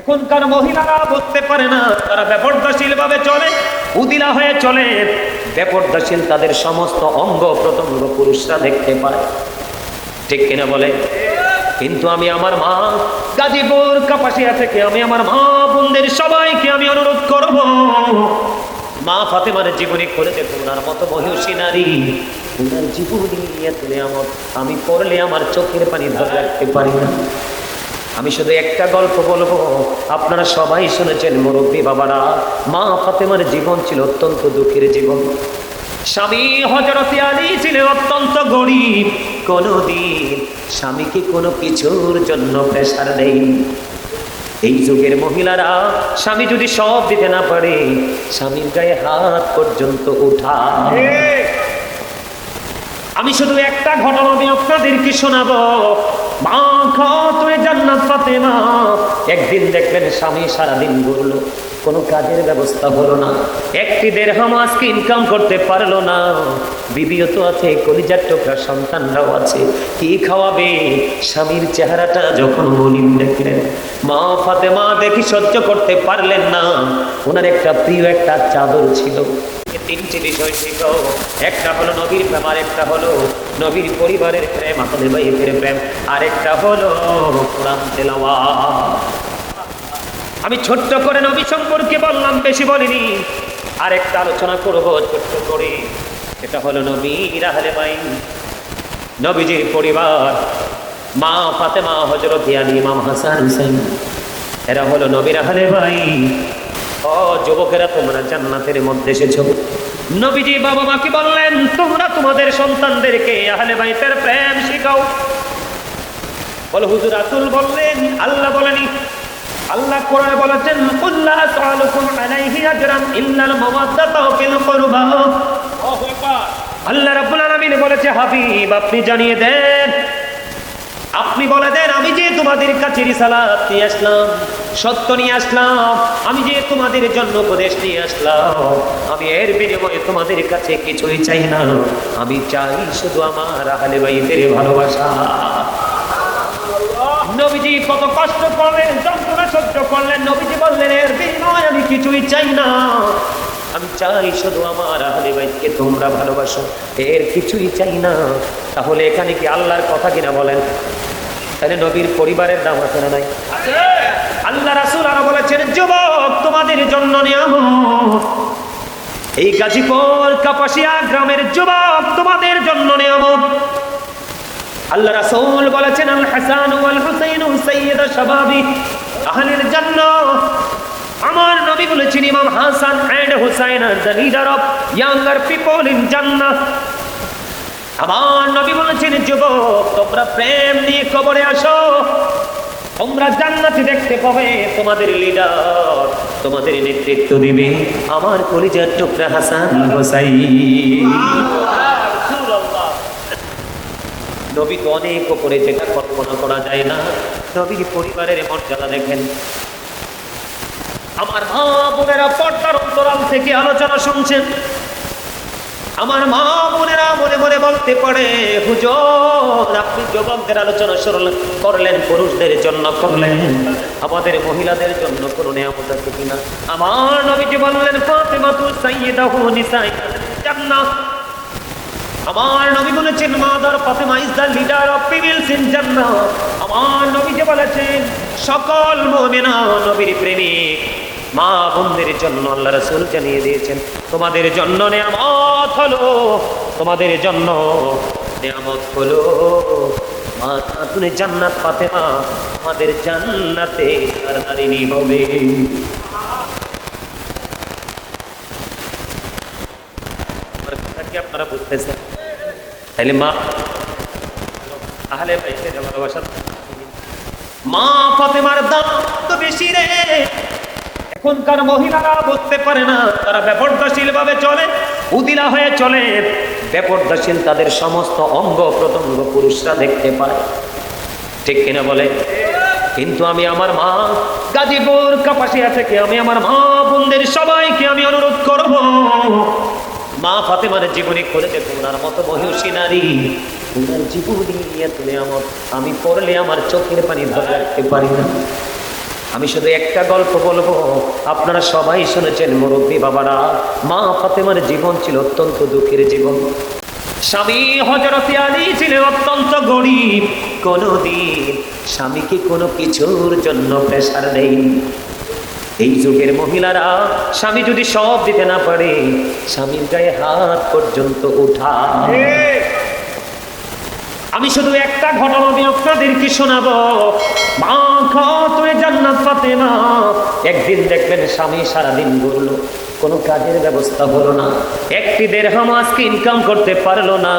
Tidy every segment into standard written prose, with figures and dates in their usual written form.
এখনকার মহিলারা বুঝতে পারে না, তারা বেপরদাশীল ভাবে চলে, উদিলা হয়ে চলে। বেপরদাশীল তাদের সমস্ত অঙ্গ প্রত্যঙ্গ পুরুষরা দেখতে পায়, ঠিক কিনা বলে? কিন্তু আমি আমার মা গাজীপুর কাপাসিয়া থেকে আমি আমার মা বোনদের সবাইকে আমি অনুরোধ করব, মা ফাতেমার জীবনী করে দেখো, ওনার মতো মহিষী নারী, ওনার জীবনী এত নিয়ামত আমি পড়লে আমার চোখের পানি ধরে রাখতে পারি না। আমি শুধু একটা গল্প বলবো, আপনারা সবাই শুনেছেন মুরব্বী বাবারা, মা ফাতেমার জীবন ছিল অত্যন্ত দুঃখের জীবন। স্বামী হযরত আলী ছিলেন অত্যন্ত গরিব, কোনদিন স্বামীকে কোনো কিছুর জন্য প্রেসার দেয়। এই যুগের মহিলারা স্বামী যদি সব দিতে না পারে, স্বামীর গায়ে হাত পর্যন্ত উঠায়। আমি শুধু একটা ঘটনা আমি আপনাদেরকে শোনাবো। মা খাতুনে জান্নাত ফাতেমা একদিন দেখলেন স্বামী সারাদিন ঘুরলো, কোনো কাজের ব্যবস্থা হলো না, একটি দেড়হাম আজকে ইনকাম করতে পারলো না। বিবিও তো আছে, কলিজার টুকরা সন্তানরাও আছে, কি খাওয়াবে? স্বামীর চেহারাটা যখন মলিন দেখলেন, মা ফাতেমা দেখি সহ্য করতে পারলেন না। ওনার একটা প্রিয় একটা চাদর ছিল। তিনটি বিষয় ছিল, একটা হলো নবীর প্রেম, আরেকটা হলো নবীর পরিবারের প্রেম, আহলে বাইতের প্রেম, আরেকটা হলো কোরআন তেলাওয়াত। আমি ছোট্ট করে নবী সম্পর্কে বললাম, বেশি বলিনি। আরেকটা আলোচনা করব ছোট্ট করে, এটা হলো নবীর আহলে বাইত, নবীজির পরিবার, মা ফাতেমা, হযরত আলী, ইমাম হাসান হুসাইন, এরা হলো নবীর আহলে বাইত। ও যুবকেরা, তোমরা জান্নাতের মধ্যে এসেছো। নবীজি বাবা মাকে বললেন, তোমরা তোমাদের সন্তানদেরকে আহলে বাইতের প্রেম শেখাও। বল হুজুর, রাসূল বললেন, আল্লাহ বলেনি? আল্লাহ কোরআনে বলেছেন, কুল্লা সালুকুম আলাইহি আজরান ইল্লাল মাওয়াদ্দাতা ফিল কুরবা। আল্লাহু আকবার। আল্লাহ রাব্বুল আলামিন বলেছে, হাবিব আপনি জানিয়ে দেন, আপনি বলে দেন, আমি যে তোমাদের কাছে রিসালাত নিয়ে আসলাম, সত্য নিয়ে আসলাম, আমি যে তোমাদের জন্য উপদেশ নিয়ে আসলাম, আমি এর বিনিময়ে তোমাদের কাছে কিছুই চাই না, আমি চাই শুধু আমার আহলে বাইতের ভালোবাসা। নবীজি কত কষ্ট করলেন, যন্ত্রণা সহ্য করলেন, নবীজি বললেন, এর বিনিময়ে আমি কিছুই চাই না, আমি চাই শুধু আমার আহলে বাইতকে তোমরা ভালোবাসো, এর কিছুই চাই না। তাহলে এখানে কি আল্লাহর কথা কিনা বলেন? তাহলে নবীর পরিবারের দাম আছে না নাই? আল্লাহ রাসূল আরো বলেছেন, যুবক তোমাদের জন্য নিয়ামত, এই গাজীপুর কাপাসিয়া গ্রামের যুবক তোমাদের জন্য নিয়ামত। আল্লাহ রাসূল বলেছেন, আল হাসান ওয়াল হুসাইন সাইয়্যিদু শাবাবি আহলিল জান্নাহ। আমার নবী বলেছেন, ইমাম হাসান এন্ড হুসাইন আর the leader of younger people in Jannah. আমার নবী বলেছেন, যুবক তোমরা প্রেম নিয়ে কবরে আসো, তোমরা জান্নাতে দেখতে পাবে তোমাদের লিডার, তোমাদের নেতৃত্ব দিবে আমার কলিজার টুকরা হাসান হুসাইন। নবী তো অনেক উপরে, যেটা কল্পনা করা যায় না। নবীর পরিবারের মর্যাদা দেখেন। আমার মা বোনেরা পর্দার অন্তরাল থেকে আলোচনা শুনছেন, আমার মা বোনেরা মনে মনে বলতে পারে, হুজুর আপনি যুবকদের আলোচনা করলেন, পুরুষদের জন্য করলেন, আমাদের মহিলাদের জন্য কোনো নিয়ামত আছে কিনা? আমার নবীজি বললেন, ফাতেমাতু সাইয়্যিদাতু নিসাই জান্নাহ। আমার নবী বলেছেন, mother Fatima is the leader of peoples in Jannah. আমার নবীজি বলেছেন, সকল মুমিনা নবীর প্রেমিক মা বোনদের জন্য আল্লাহ রাসূল জানিয়ে দিয়েছেন, তোমাদের জন্য নিয়ামত হলো, তোমাদের জন্য নিয়ামত হলো মা খাতুনে জান্নাত ফাতেমা, আমাদের জান্নাতে সরদারিনী হবে। আপনারা বুঝতেছেন? তাইলে মা আহলে বাইতের ভালোবাসা, মা ফাতেমার দাম তো বেশি রে। এখনকার মহিলারা বুঝতে পারে না, তারা বেপরদাশীল ভাবে চলে, উদিলা হয়ে চলে। বেপরদাশীল তাদের সমস্ত অঙ্গ প্রত্যঙ্গ পুরুষরা দেখতে পায়, ঠিক কিনা বলে? কিন্তু আমি আমার মা গাজীপুর কাপাসিয়া থেকে আমি আমার মা বোনদের সবাইকে আমি অনুরোধ করব, মা ফাতেমার জীবনী করে দেখো, ওনার মতো মহিষী নারী, ওনার জীবনী এত নিয়ামত আমি পড়লে আমার চোখের পানি ধরে রাখতে পারি না। আমি শুধু একটা গল্প বলবো, আপনারা সবাই শুনেছেন মুরব্বী বাবারা, মা ফাতেমার জীবন ছিল অত্যন্ত দুঃখের জীবন। স্বামী হযরত আলী ছিলেন অত্যন্ত গরীব, কোনদিন স্বামীকে কোনো কিছুর জন্য প্রেসার দেয়নি। এই যুগের মহিলারা স্বামী যদি সব দিতে না পারে, স্বামীর গায়ে হাত পর্যন্ত উঠায়। আমি শুধু একটা ঘটনা দিয়ে আপনাদেরকে শোনাবো। মা খাতুনে জান্নাত ফাতেমা একদিন দেখলেন স্বামী সারাদিন ঘুরলো, কোনো কাজের ব্যবস্থা হলো না, একটি দিরহাম আজকে ইনকাম করতে পারলো না।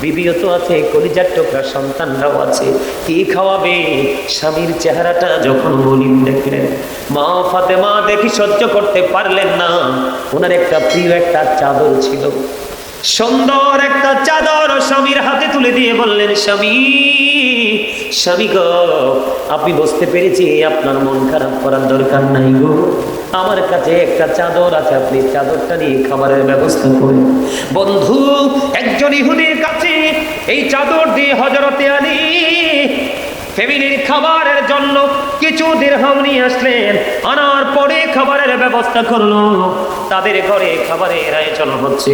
বিবিও তো আছে, কলিজার টুকরা সন্তানরাও আছে, কি খাওয়াবে? স্বামীর চেহারাটা যখন মলিন দেখলেন, মা ফাতেমা দেখি সহ্য করতে পারলেন না। ওনার একটা প্রিয় একটা চাদর ছিল, সুন্দর একটা চাদর স্বামীর হাতে তুলে দিয়ে বললেন, স্বামী, স্বামী গো, আপনি বুঝতে পেরেছি আপনার মন খারাপ করার দরকার নাই গো, আমার কাছে একটা চাদর আছে, আপনি চাদরটা নিয়ে খাবারের ব্যবস্থা করেন। বন্ধু, একজন ইহুদির কাছে এই চাদর দিয়ে হযরত আলী ফ্যামিলির খাবারের জন্য কিছু দিরহাম নিয়ে আসলেন। আনার পরে খাবারের ব্যবস্থা করলো, তাদের ঘরে খাবারের আয়োজন হচ্ছে।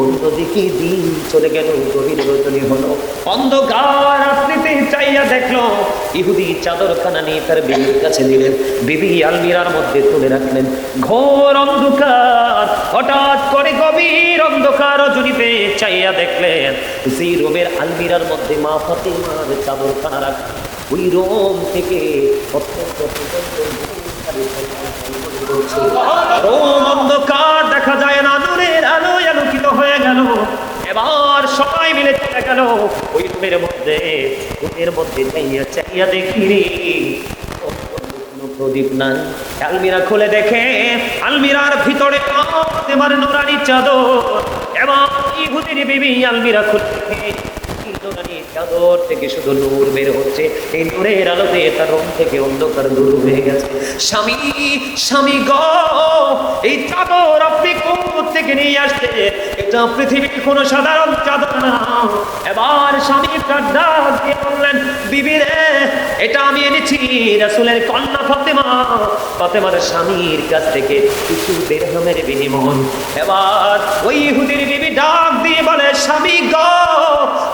অন্যদিকে দিন চলে গেল, গভীর রজনী হলো, অন্ধকার রাত্রিতে চাইয়া দেখলো ইহুদি চাদরখানা নিয়ে তার বিবির কাছে দিলেন। বিবি আলমিরার মধ্যে তুলে রাখলেন। ঘোর অন্ধকার, হঠাৎ করে গভীর অন্ধকার রজনীতে চাইয়া দেখলেন যে রুমের আলমিরার মধ্যে মা ফাতেমার চাদরখানা রাখা, ওই রুম থেকে অত্যন্ত অন্ধকার দেখা যায় না, নূরের আলোয় আলোকিত হয়ে গেল। এবার সবাই মিলে চলে গেল ওই রুমের মধ্যে। রুমের মধ্যে চাইয়া চাইয়া দেখি প্রদীপ নাই। আলমিরা খুলে দেখে আলমিরার ভিতরে ফাতেমার নুরানি চাদর। এবার ইহুদির বিবি আলমিরা খুলে দেখে চাদর থেকে শুধু নূর বের হচ্ছে। এই নূরের আলোতে তার রুম থেকে অন্ধকার দূর হয়ে গেছে। স্বামী, স্বামী গো, এই চাদর আপনি কোন থেকে নিয়ে আসতে? এটা পৃথিবীর কোন সাধারণ চাদর না। এবার স্বামী তার ডাক দিয়ে বললেন, বিবি রে, এটা আমি এনেছি রাসূলের কন্যা ফাতেমা, ফাতেমার স্বামীর কাছ থেকে কিছু দিরহামের বিনিময়। এবার ওই ইহুদির বিবি ডাক দিয়ে বলে, স্বামী গো,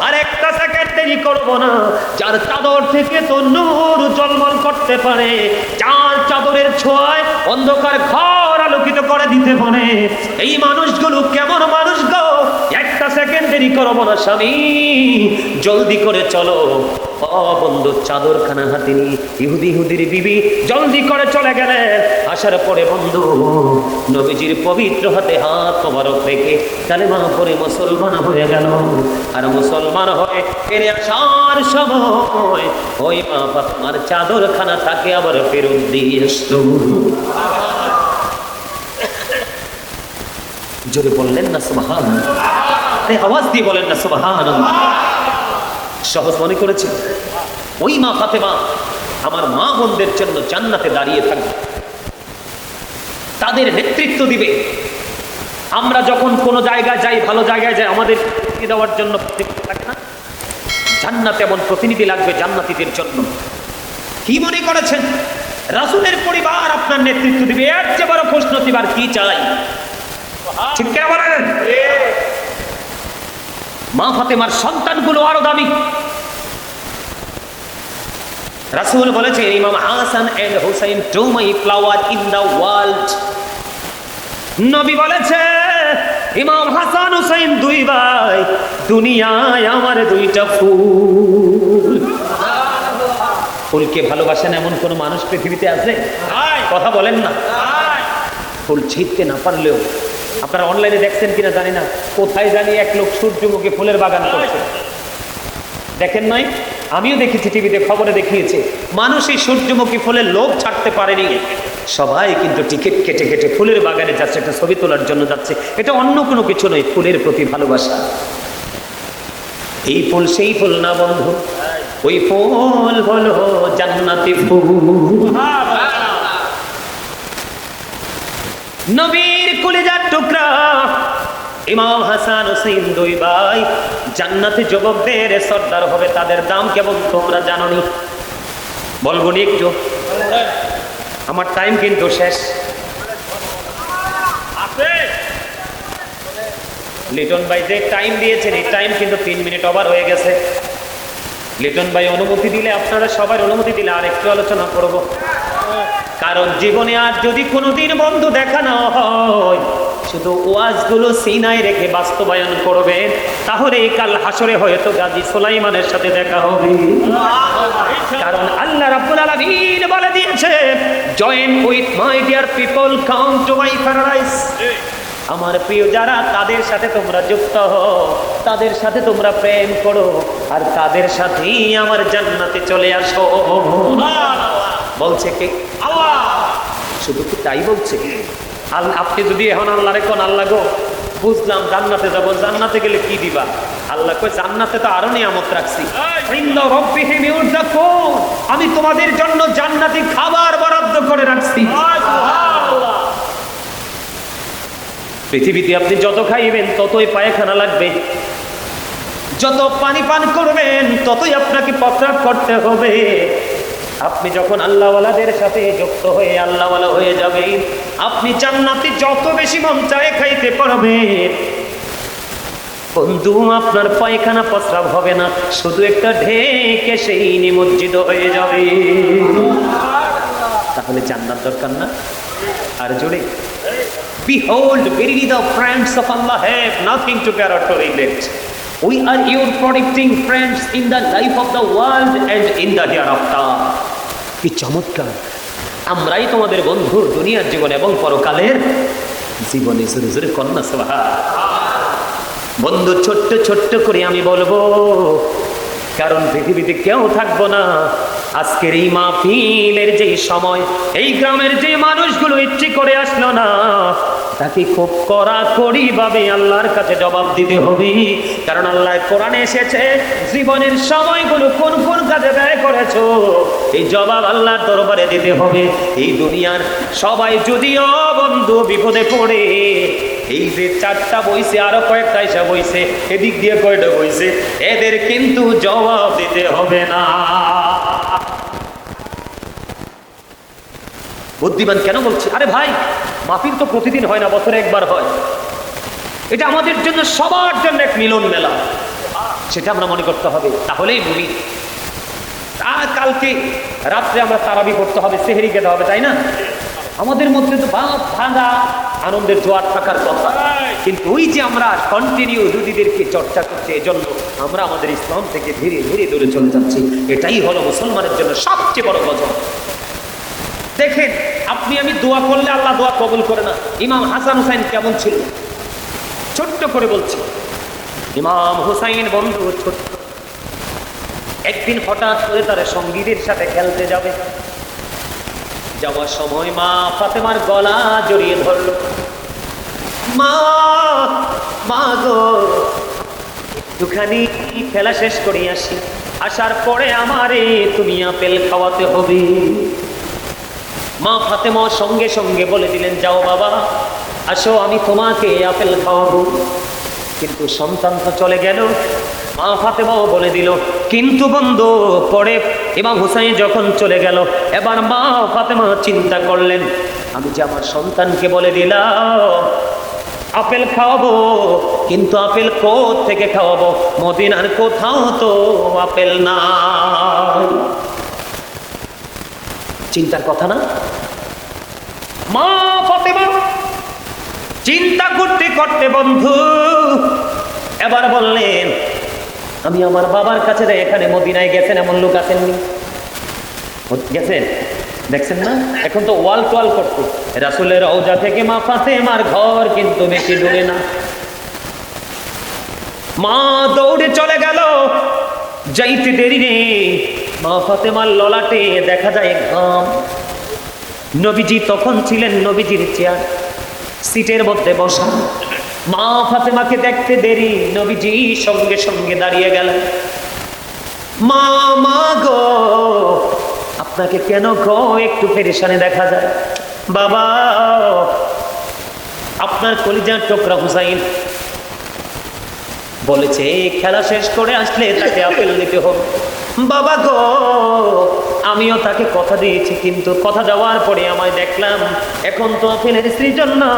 আর একটা সেকেন্ড দেরি করবো না, যার চাদর থেকে তো নূর ঝলমল করতে পারে, যার চাদরের ছোঁয়ায় অন্ধকার ঘর আলোকিত করে দিতে পারে, এই মানুষগুলো কেমন মানুষ গো? একটা সেকেন্ড দেরি করবো না স্বামী, জলদি করে চলো। ও বন্ধু, চাদরখানা হাতে নিয়ে ইহুদির বিবি জলদি করে চলে গেলেন। আসার পরে বন্ধু নবীজির পবিত্র হাতে হাত মোবারক রেখে কালেমা পড়ে মুসলমান হয়ে গেল। আর মুসলমান হয়ে ফিরে আসার সময় ওই মা ফাতেমার চাদরখানা তাকে আবার ফেরত দিয়ে আসলো। জোরে বললেন না সুবহানাল্লাহ? আওয়াজ দিয়ে বলেন না সুবহানাল্লাহ? সহজ মনে করেছে? ওই মা ফাতেমা আমার মা বোনদের জন্য জান্নাতে দাঁড়িয়ে থাকবে, তাদের নেতৃত্ব দিবে। আমরা যখন কোনো জায়গায় যাই, ভালো জায়গায় যাই, আমাদের দেওয়ার জন্য প্রতিনিধি লাগে না? জান্নাতে এমন প্রতিনিধি লাগবে জান্নাতীদের জন্য। কি মনে করেছেন রাসূলের পরিবার আপনার নেতৃত্ব দিবে? এর চেয়ে বড় খুশনসিব আর কি চাই? ঠিক কেন বলেন? মা ফাতেমার সন্তানগুলো আরো দামি। রাসূল বলেছে, ইমাম Hasan and Hussain to my flower in the world. নবী বলেছে, ইমাম হাসান হুসাইন দুই ভাই, দুনিয়ায় আমার দুইটা ফুল। ফুলকে ভালোবাসেন এমন কোন মানুষ পৃথিবীতে আছে? কথা বলেন না। ফুল ছিঁড়তে না পারলেও, আপনারা অনলাইনে দেখছেন কিনা জানি না, কোথায় জানি এক লোক সূর্যমুখী ফুলের বাগান করছে, দেখেন নাই? আমিও দেখেছি, টিভিতে খবরে দেখিয়েছে। মানুষ এই সূর্যমুখী ফুলের লোভ ছাড়তে পারেনি, সবাই কিন্তু টিকিট কেটে কেটে ফুলের বাগানে যাচ্ছে, একটা ছবি তোলার জন্য যাচ্ছে। এটা অন্য কোনো কিছু নয়, ফুলের প্রতি ভালোবাসা। এই ফুল সেই ফুল না বন্ধু, ওই ফুল হলো জান্নাতি ফুল। নবীর কলিজার টুকরা ইমাম হাসান হুসাইন দুই ভাই জান্নাতি যুবকদের সর্দার হবে। তাদের দাম কেমন তোমরা জানো নি? বলবো নি একটু? আমার টাইম কিন্তু শেষ। লিটন ভাই যে টাইম দিয়েছেন এই টাইম কিন্তু 3 মিনিট ওভার হয়ে গেছে। লিটন ভাই অনুমতি দিলে, আপনারা সবাই অনুমতি দিলে আর একটু আলোচনা করব। কারণ জীবনে আর যদি কোনোদিন বন্ধু দেখা না হয়, শুধু ওয়াজগুলো সিনায় রেখে বাস্তবায়ন করবেন, তাহলে এই কাল হাসরে হয়তো গাজী সুলাইমানের সাথে দেখা হবে। কারণ আল্লাহ রাব্বুল আলামিন বলে দিয়েছে, join with my dear people, come to my paradise. আমার প্রিয় যারা, তাদের সাথে তোমরা যুক্ত হও, তাদের সাথে তোমরা প্রেম করো, আর তাদের সাথেই আমার জান্নাতে চলে আসো। বলছে কে? আল্লাহ। শুধু কি তাই বলছে? আপনি যদি এখন আল্লাহরে কোন, আল্লাহ গো বুঝলাম জান্নাতে যাব, জান্নাতে গেলে কি দিবা? আল্লাহ কই, জান্নাতে তো আরো নিয়ামত রাখছি। ইন্না রাব্বিহিম ইউরযাকুন, আমি তোমাদের জন্য জান্নাতি খাবার বরাদ্দ করে রাখছি। সুবহানাল্লাহ। পৃথিবীতে আপনি যত খাইবেন ততই পায়খানা লাগবে, যত পানি পান করবেন ততই আপনাকে প্রস্রাব করতে হবে। আপনি যখন আল্লাহওয়ালাদের সাথে যুক্ত হয়ে আল্লাহওয়ালা হয়ে যাবেন, আপনি জান্নাতে যত বেশি মন চায় খাইতে পারবেন। বন্ধু, আপনার পায়খানা প্রস্রাব হবে না, শুধু একটা ঢেকে সেই নিমজ্জিত হয়ে যাবে। তাহলে জান্নাত দরকার না? আর জোরে, behold, verily the friends of Allah have nothing to bear or to regret. We are your protecting friends in the life of the world and in the hereafter. কি চমৎকার! আমরাই তোমাদের বন্ধু দুনিয়ার জীবন এবং পরকালের জীবনে। জোরে জোরে কন্যা সুবহানাল্লাহ। বন্ধু, ছোট্ট ছোট্ট করে আমি বলবো, কারণ পৃথিবীতে কেউ থাকবো না। আজকের এই মাহফিলের যে সময়, এই গ্রামের যে মানুষগুলো ইচ্ছে করে আসলো না, তাকে খুব কড়াকড়ি ভাবে আল্লাহর কাছে জবাব দিতে হবে। কারণ আল্লাহ কোরআনে এসেছে, জীবনের সময়গুলো কোন কোন কাজে ব্যয় করেছো, এই জবাব আল্লাহর দরবারে দিতে হবে। এই দুনিয়ার সবাই যদিও বন্ধু বিপদে পড়ে, এই যে 4টা বইছে, আরো কয়েকটা এসে বইছে, এদিক দিয়ে কয়টা বইছে, এদের কিন্তু জবাব দিতে হবে না। বুদ্ধিমান কেন বলছি? আরে ভাই, মাহফিল তো প্রতিদিন হয় না, বছরে একবার হয়। এটা আমাদের জন্য, সবার জন্য এক মিলন মেলা, সেটা আমরা মনে করতে হবে, তাহলেই মুমি। আর কালকে রাত্রে আমরা তারাবি পড়তে হবে, সেহরি খেতে হবে, তাই না? আমাদের মধ্যে তো ভাঙা আনন্দের জোয়ার থাকার কথা, কিন্তু ওই যে আমরা কন্টিনিউ রুদিদেরকে চর্চা করছি, এজন্য আমরা আমাদের ইসলাম থেকে ধীরে ধীরে দূরে চলে যাচ্ছি। এটাই হলো মুসলমানের জন্য সবচেয়ে বড় গজব। দেখেন, আপনি আমি দোয়া করলে আল্লাহ দোয়া কবুল করে না। ইমাম হাসান হুসাইন কেমন ছিল? ছোট্ট করে বলছি, ইমাম হুসাইন বন্ধু ছোট্ট, একদিন হঠাৎ করে তার সঙ্গীদের সাথে খেলতে যাবে। যাওয়ার সময় মা ফাতেমার গলা জড়িয়ে ধরল। মা, মা গো, একটুখানি খেলা শেষ করে আসি, আসার পরে আমারে তুমি আপেল খাওয়াতে হবে। মা ফাতেমা সঙ্গে সঙ্গে বলে দিলেন, যাও বাবা, আসো, আমি তোমাকে আপেল খাওয়াবো। কিন্তু সন্তান তো চলে গেল। মা ফাতেমাও বলে দিল, কিন্তু বন্ধু, পরে ইমাম হুসাইন যখন চলে গেল, এবার মা ফাতেমা চিন্তা করলেন, আমি যে আমার সন্তানকে বলে দিলাম আপেল খাওয়াবো, কিন্তু আপেল কোথা থেকে খাওয়াবো? মদিনার কোথাও তো আপেল না। চিন্তার কথা না? মা ফাতেমা চিন্তা করতে করতে বন্ধু এবার বললেন, আমি আমার বাবার কাছে যাই। এখানে মদিনায় গেছেন এমন লোক আছেননি? গেছেন? দেখছেন না? এখন তো ওয়াল টোয়াল করতো। রাসূলের রওজা থেকে মা ফাতেমার ঘর কিন্তু বেশি দূরে না। মা দৌড়ে চলে গেল। যাইতে দেরি নেই, মা ফাতেমার ললাটে দেখা যায় ঘাম। নবীজি তখন ছিলেন নবীজির চেয়ার, সিটের মধ্যে বসা। মা ফাতেমাকে দেখতে দেরি, নবীজি সঙ্গে সঙ্গে দাঁড়িয়ে গেলেন। মা, মা গো, আপনাকে কেন গো একটু পেরেশানে দেখা যায়? বাবা, আপনার কলিজার টুকরা হুসাইন বলেছে খেলা শেষ করে আসলে তাকে আপেল দিতে হবে। বাবা গো, আমিও তাকে কথা দিয়েছি, কিন্তু কথা দেওয়ার পরে আমায় দেখলাম এখন তো আপেলের সৃজন না,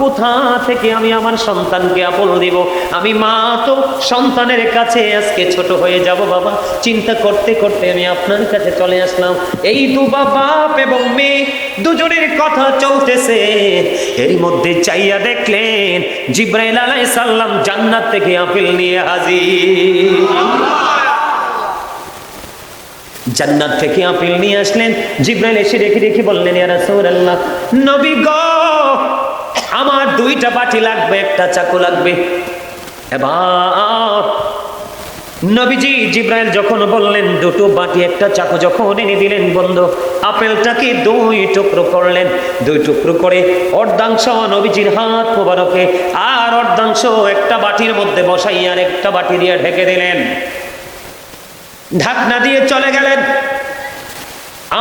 কোথা থেকে আমি আমার সন্তানকে আপন দিব? আমি মা তো সন্তানের কাছে আজকে ছোট হয়ে যাব বাবা। চিন্তা করতে করতে আমি আপনার কাছে চলে আসলাম। এই দুবা বাপ এবং মেয়ে দুজনের কথা চলতেছে, এর মধ্যে চাইয়া দেখলেন জিব্রাইল আলাইহিস সালাম জান্নাত থেকে আপেল নিয়ে হাজির। জান্নাত থেকে আপেল নিয়ে আসলেন। জিব্রাইল এসে রেখে রেখে বললেন, ইয়া রাসূলুল্লাহ, নবী গো, আমার 2টা বাটি লাগবে, একটা চাকু লাগবে। এবার নবীজি জিব্রাইল যখন বললেন 2টো বাটি একটা চাকু যখন এনে দিলেন, বন্ধু আপেলটাকে 2 টুকরো করলেন। 2 টুকরো করে অর্ধাংশ নবীজির হাত মোবারকে আর অর্ধাংশ একটা বাটির মধ্যে বসাই আর একটা বাটি দিয়ে ঢেকে দিলেন। ঢাকনা দিয়ে চলে গেলেন,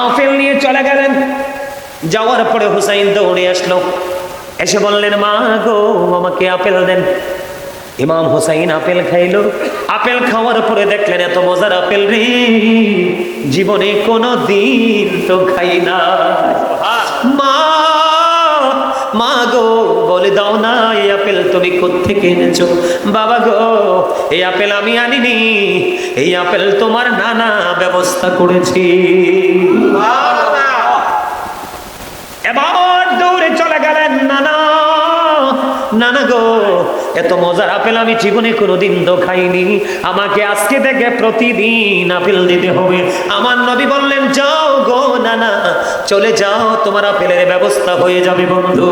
আপেল নিয়ে চলে গেলেন। যাওয়ার পরে হুসাইন দৌড়ে আসলো, এসে বললেন, মা গো, আমাকে আপেল দেন। ইমাম হুসাইন আপেল খাইলো। আপেল খাওয়ার পরে দেখলেন এত মজার আপেল রে, জীবনে কোনো দিন তো খাই না। মা গো, বলে দাও না, এই আপেল তুমি কোত্থেকে এনেছো? বাবা গো, এই আপেল আমি আনিনি, এই আপেল তোমার নানা ব্যবস্থা করেছি। এবার দৌড়ে চলে গেলেন, নানা গো, এত মজার আপেল আমি জীবনে কোনোদিন তো খাইনি, আমাকে আজকে থেকে প্রতিদিন আপেল দিতে হবে। আমার নবী বললেন, যাও গো নানা, চলে যাও, তোমার আপেলের ব্যবস্থা হয়ে যাবে। বন্ধু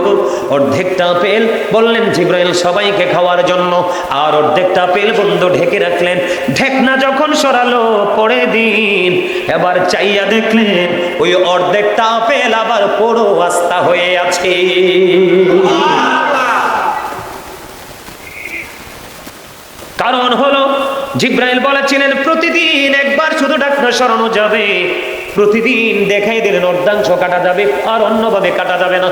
অর্ধেকটা আপেল বললেন জিব্রাইল সবাইকে খাওয়ার জন্য, আর অর্ধেকটা আপেল বন্ধু ঢেকে রাখলেন। ঢেকনা যখন সরালো পরে দিন, এবার চাইয়া দেখলেন ওই অর্ধেকটা আপেল আবার পুরো আস্তা হয়ে আছে। কারণ হলো জিব্রাইল বলেছিলেন প্রতিদিন একবার শুধু ঢাকনা সরানো যাবে, প্রতিদিন দেখাই দিলেন অর্ধাংশ কাটা যাবে আর অন্যভাবে কাটা যাবে না।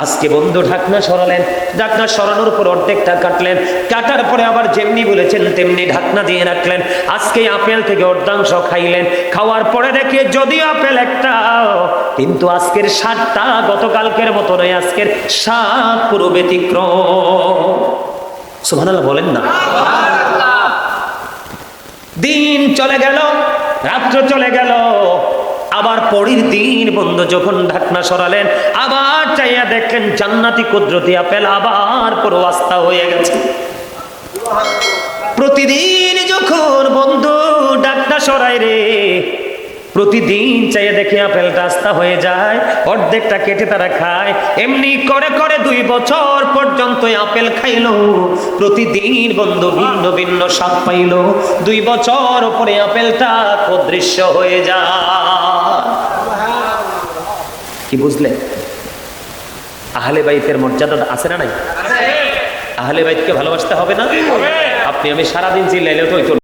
আজকে বন্ধু ঢাকনা সরালেন, ঢাকনা সরানোর পর অর্ধেকটা কাটলেন, কাটার পরে আবার যেমনি বলেছেন তেমনি ঢাকনা দিয়ে রাখলেন। আজকে আপেল থেকে অর্ধাংশ খাইলেন, খাওয়ার পরে দেখে যদিও আপেল একটা, কিন্তু আজকের স্বাদটা গতকালকের মতো নয়, আজকের স্বাদ পুরো ব্যতিক্রম। সুবহানাল্লাহ বলেন না। দিন চলে গেল, রাত্র চলে গেল, আবার পরের দিন বন্ধু যখন ঢাকনা সরালেন, আবার চাইয়া দেখলেন জান্নাতি কুদরতি আপেল আবার পুরো আস্তা হয়ে গেছে। প্রতিদিন যখন বন্ধু ঢাকনা সরাই রে, প্রতিদিন চাইয়া দেখে আপেলটা আস্তা হয়ে যায়, অর্ধেকটা কেটে তারা খায়। এমনি করে করে 2 বছর পর্যন্ত আপেল খাইলো, প্রতিদিন বন্ধু ভিন্ন ভিন্ন স্বাদ পাইলো। 2 বছর পরে আপেলটা অদৃশ্য হয়ে যায়। কি বুঝলে? আহলে বাইতের মর্যাদা আছে না নাই? আহলে বাইতকে ভালোবাসতে হবে না? আপনি আমি সারাদিন চিল্লাইলে তো